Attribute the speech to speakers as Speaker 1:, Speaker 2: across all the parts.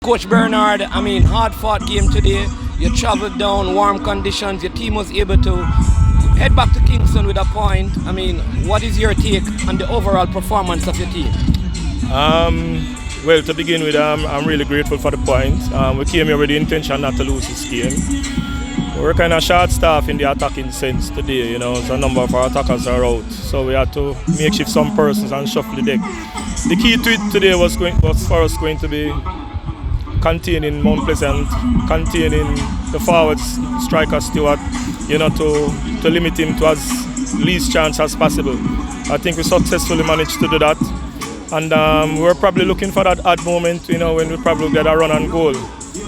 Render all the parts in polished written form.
Speaker 1: Coach Bernard, I mean, hard-fought game today. You travelled down, warm conditions. Your team was able to head back to Kingston with a point. I mean, what is your take on the overall performance of your team?
Speaker 2: Well, to begin with, I'm really grateful for the point. We came here with the intention not to lose this game. We're kind of short staff in the attacking sense today, you know, so a number of our attackers are out. So we had to makeshift some persons and shuffle the deck. The key to it today was for us going to be containing Mount Pleasant, containing the forward striker Stewart, you know, to limit him to as least chance as possible. I think we successfully managed to do that. And we're probably looking for that odd moment, you know, when we probably get a run and goal.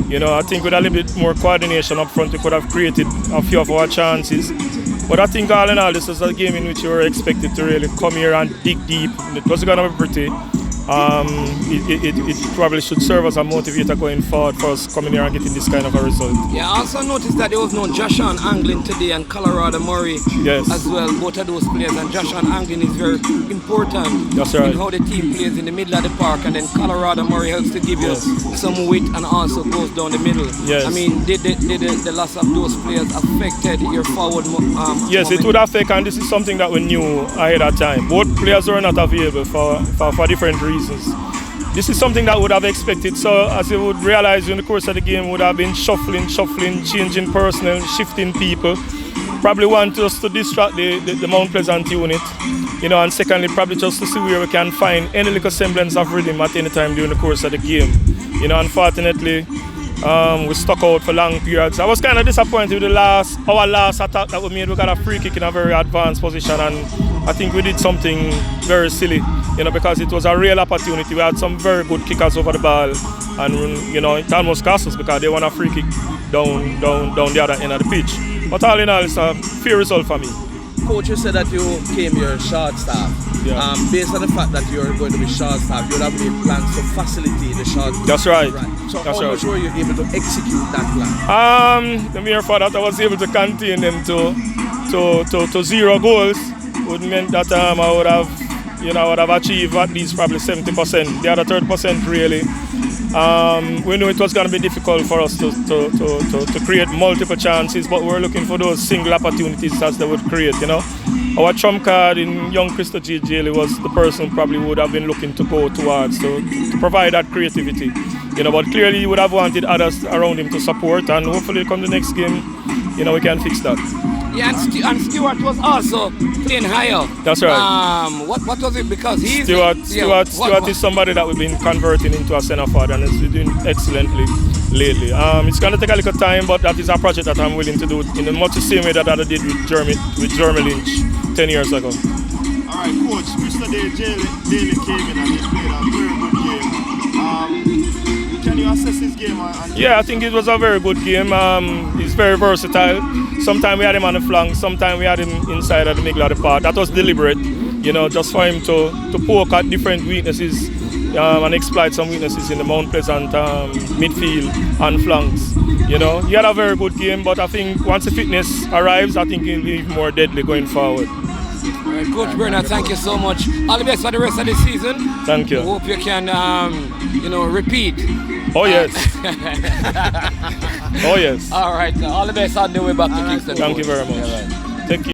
Speaker 2: You know, I think with a little bit more coordination up front, we could have created a few of our chances. But I think all in all, this was a game in which we were expected to really come here and dig deep. It wasn't going to be pretty. It probably should serve as a motivator going forward for us coming here and getting this kind of a result.
Speaker 1: Yeah, I also noticed that there was no Joshua and Anglin today and Colorado Murray as well, both of those players. And Joshua and Anglin is very important in how the team plays in the middle of the park, and then Colorado Murray helps to give you some width and also goes down the middle.
Speaker 2: Yes.
Speaker 1: I mean, did the loss of those players affected your forward
Speaker 2: Yes, it would affect, and this is something that we knew ahead of time. Both players were not available for different reasons. This is something that would have expected. So as you would realize in the course of the game, would have been shuffling, changing personnel, shifting people. Probably want us to distract the Mount Pleasant unit, you know, and secondly probably just to see where we can find any little semblance of rhythm at any time during the course of the game. You know, unfortunately, we stuck out for long periods. I was kind of disappointed with our last attack that we made. We got a free kick in a very advanced position, and I think we did something very silly, you know, because it was a real opportunity. We had some very good kickers over the ball, and you know, it almost cost us because they won a free kick down the other end of the pitch. But all in all, it's a fair result for me.
Speaker 3: Coach, you said that you came here short staff.
Speaker 2: Yeah.
Speaker 3: Based on the fact that you're going to be short staff, you would have made plans to facilitate the short.
Speaker 2: That's right.
Speaker 3: So how much were you able to execute that plan?
Speaker 2: The mere fact that I was able to contain them to 0 goals would mean that I would have achieved at least probably 70%. The other 30% really. We knew it was going to be difficult for us to create multiple chances, but we're looking for those single opportunities as they would create, you know. Our trump card in young Christo G. Jaley was the person who probably would have been looking to go towards to provide that creativity, you know, but clearly he would have wanted others around him to support, and hopefully come the next game, you know, we can fix that.
Speaker 1: Yeah, and Stewart was also playing higher. That's
Speaker 2: right.
Speaker 1: What was it? Because he's
Speaker 2: Stewart is somebody that we've been converting into a centre forward, and he's doing excellently lately. It's going to take a little time, but that is a project that I'm willing to do in much the same way that I did with Jeremy Lynch 10 years ago.
Speaker 4: All right, Coach, Mr. Daly came in and he played a very good game. Can you assess his game?
Speaker 2: Yeah, I think it was a very good game. He's very versatile. Sometimes we had him on the flank, sometimes we had him inside at the middle of the park. That was deliberate, you know, just for him to poke at different weaknesses and exploit some weaknesses in the Mount Pleasant midfield and flanks. You know, he had a very good game, but I think once the fitness arrives, I think he'll be even more deadly going forward.
Speaker 1: All right, Coach Bernard, thank you so much. All the best for the rest of the season.
Speaker 2: Thank you.
Speaker 1: Hope you can, repeat.
Speaker 2: Oh, yes. Oh, yes.
Speaker 1: All right, all the best on the way back to Kingston.
Speaker 2: Thank you very much. Take care.